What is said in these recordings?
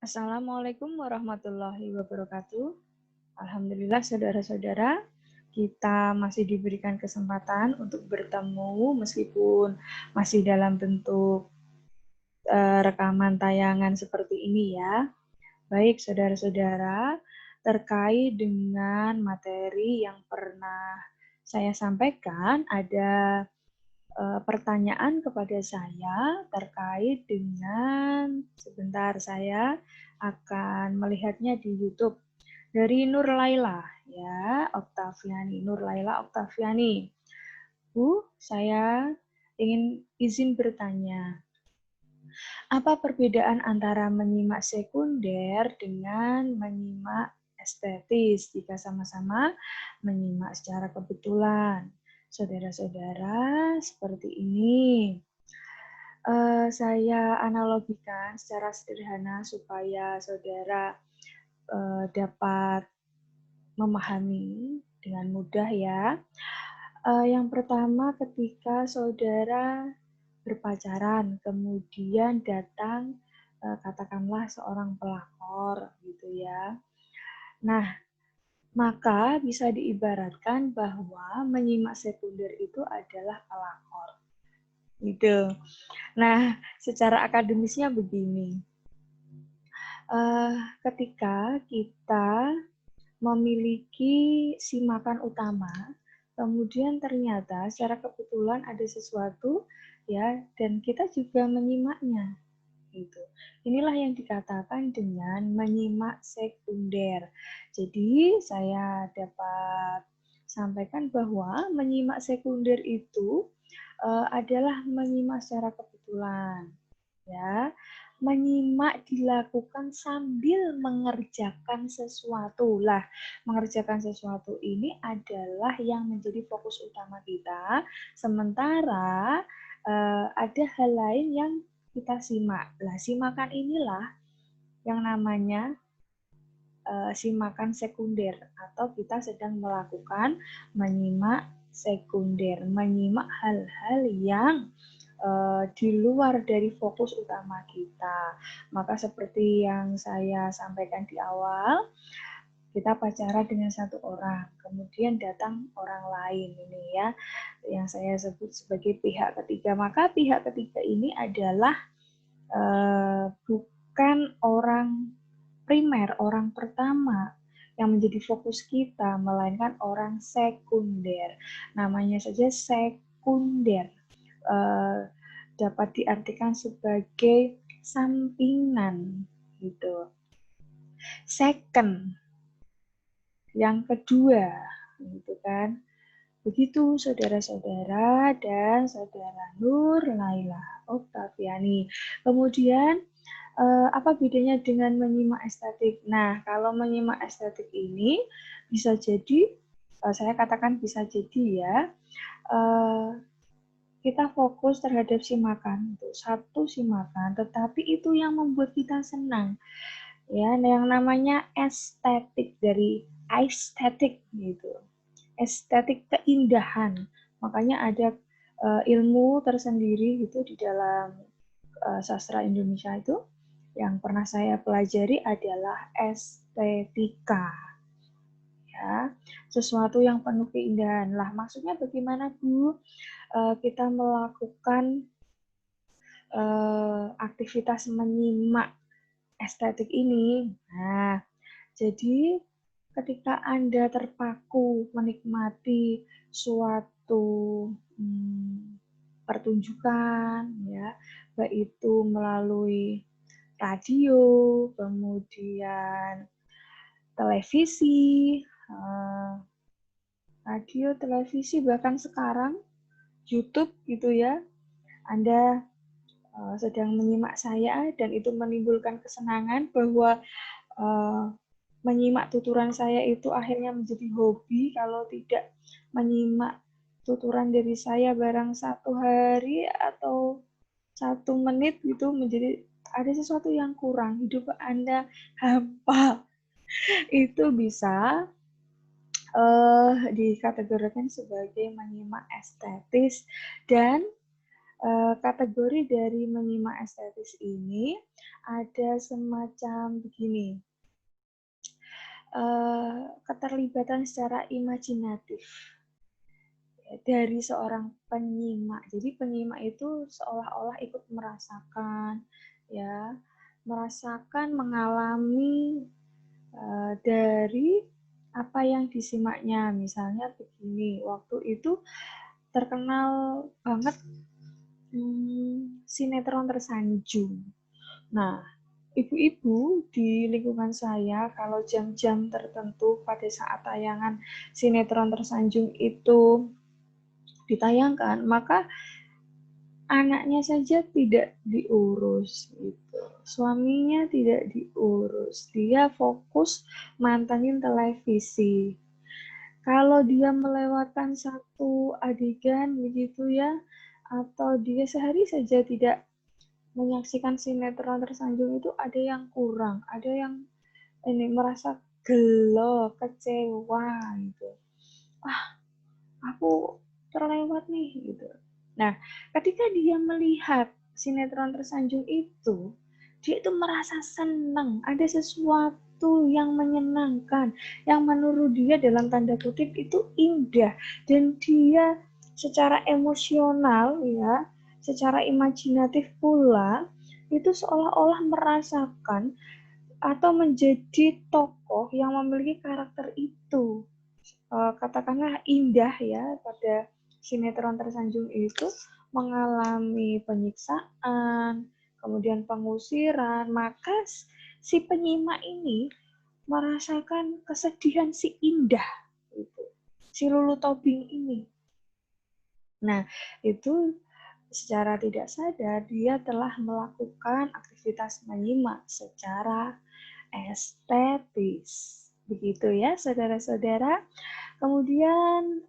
Assalamualaikum warahmatullahi wabarakatuh. Alhamdulillah saudara-saudara, kita masih diberikan kesempatan untuk bertemu meskipun masih dalam bentuk rekaman tayangan seperti ini ya. Baik saudara-saudara, terkait dengan materi yang pernah saya sampaikan, ada pertanyaan kepada saya terkait dengan, sebentar saya akan melihatnya di YouTube dari Nur Laila ya, Oktaviani, Nur Laila Oktaviani. Bu, saya ingin izin bertanya, apa perbedaan antara menyimak sekunder dengan menyimak estetis jika sama-sama menyimak secara kebetulan? Saudara-saudara, seperti ini. Saya analogikan secara sederhana supaya saudara dapat memahami dengan mudah ya. Yang pertama ketika saudara berpacaran, kemudian datang katakanlah seorang pelakor gitu ya. Nah, maka bisa diibaratkan bahwa menyimak sekunder itu adalah pelakor. Gitu. Nah, secara akademisnya begini. Ketika kita memiliki simakan utama, kemudian ternyata secara kebetulan ada sesuatu ya, dan kita juga menyimaknya. Gitu. Inilah yang dikatakan dengan menyimak sekunder. Jadi saya dapat sampaikan bahwa menyimak sekunder itu adalah menyimak secara kebetulan. Ya, menyimak dilakukan sambil mengerjakan sesuatu. Lah, mengerjakan sesuatu ini adalah yang menjadi fokus utama kita. Sementara ada hal lain yang kita simak. Lah, simakan inilah yang namanya simakan sekunder atau kita sedang melakukan menyimak sekunder, menyimak hal-hal yang di luar dari fokus utama kita. Maka seperti yang saya sampaikan di awal, kita pacaran dengan satu orang, kemudian datang orang lain ini ya, yang saya sebut sebagai pihak ketiga. Maka pihak ketiga ini adalah bukan orang primer, orang pertama yang menjadi fokus kita, melainkan orang sekunder. Namanya saja sekunder. Dapat diartikan sebagai sampingan gitu. Second, yang kedua, gitu kan. Begitu saudara-saudara dan saudara Nur Laila Oktaviani. Kemudian apa bedanya dengan menyimak estetik? Nah, kalau menyimak estetik ini bisa jadi, saya katakan bisa jadi ya, kita fokus terhadap simakan, satu simakan, tetapi itu yang membuat kita senang. Ya, yang namanya estetik dari aesthetic gitu. Estetik keindahan. Makanya ada ilmu tersendiri gitu di dalam sastra Indonesia itu yang pernah saya pelajari adalah estetika. Ya, sesuatu yang penuh keindahan. Lah, maksudnya bagaimana, Bu? Kita melakukan aktivitas menyimak estetik ini. Nah, jadi ketika Anda terpaku menikmati suatu pertunjukan, ya, baik itu melalui radio, kemudian televisi, televisi, bahkan sekarang YouTube gitu ya, Anda sedang menyimak saya dan itu menimbulkan kesenangan bahwa menyimak tuturan saya itu akhirnya menjadi hobi. Kalau tidak menyimak tuturan dari saya barang satu hari atau 1 menit gitu, menjadi ada sesuatu yang kurang, hidup Anda hampa. Itu bisa dikategorikan sebagai menyimak estetis dan kategori dari menyimak estetis ini ada semacam begini, keterlibatan secara imajinatif dari seorang penyimak. Jadi penyimak itu seolah-olah ikut merasakan, ya, merasakan, mengalami dari apa yang disimaknya. Misalnya begini, waktu itu terkenal banget sinetron Tersanjung. Nah, ibu-ibu di lingkungan saya kalau jam-jam tertentu pada saat tayangan sinetron Tersanjung itu ditayangkan, maka anaknya saja tidak diurus gitu. Suaminya tidak diurus. Dia fokus mantengin televisi. Kalau dia melewatkan satu adegan begitu ya, atau dia sehari saja tidak menyaksikan sinetron Tersanjung itu ada yang kurang, ada yang ini merasa gelo, kecewa gitu. Ah, aku terlewat nih gitu. Nah, ketika dia melihat sinetron Tersanjung itu, dia itu merasa senang, ada sesuatu yang menyenangkan, yang menurut dia dalam tanda kutip itu indah, dan dia secara emosional ya, secara imajinatif pula, itu seolah-olah merasakan atau menjadi tokoh yang memiliki karakter itu. Katakanlah indah ya pada sinetron Tersanjung itu mengalami penyiksaan, kemudian pengusiran, maka si penyimak ini merasakan kesedihan si Indah itu, si Lulu Tobing ini. Nah, itu secara tidak sadar dia telah melakukan aktivitas menyimak secara estetis. Begitu ya, saudara-saudara. Kemudian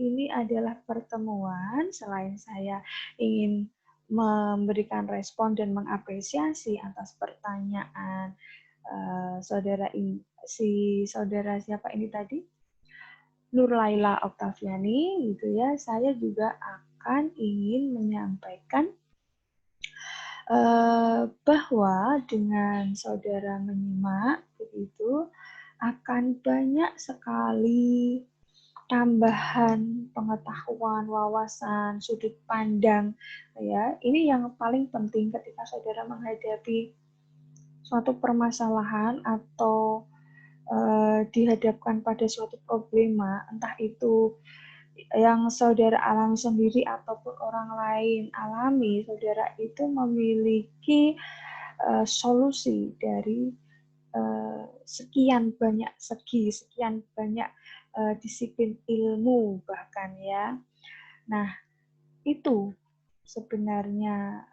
ini adalah pertemuan selain saya ingin memberikan respon dan mengapresiasi atas pertanyaan saudara siapa ini tadi? Nur Laila Oktaviani gitu ya. Saya juga akan ingin menyampaikan bahwa dengan saudara menyimak begitu akan banyak sekali tambahan pengetahuan, wawasan, sudut pandang ya. Ini yang paling penting ketika saudara menghadapi suatu permasalahan atau dihadapkan pada suatu problema, entah itu yang saudara alami sendiri ataupun orang lain alami, saudara itu memiliki solusi dari sekian banyak segi, sekian banyak disiplin ilmu bahkan ya. Nah, itu sebenarnya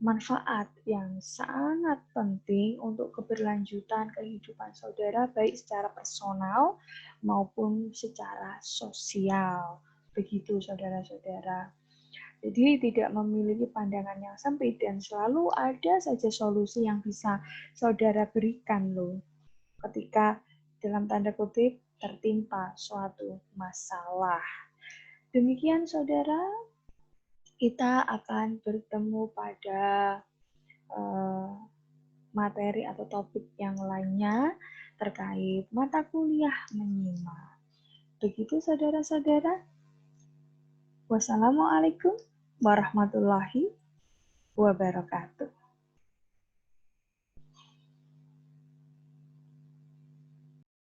manfaat yang sangat penting untuk keberlanjutan kehidupan saudara baik secara personal maupun secara sosial. Begitu saudara-saudara. Jadi tidak memiliki pandangan yang sempit dan selalu ada saja solusi yang bisa saudara berikan loh ketika dalam tanda kutip tertimpa suatu masalah. Demikian saudara, kita akan bertemu pada materi atau topik yang lainnya terkait mata kuliah menyimak. Begitu saudara-saudara. Wassalamualaikum warahmatullahi wabarakatuh.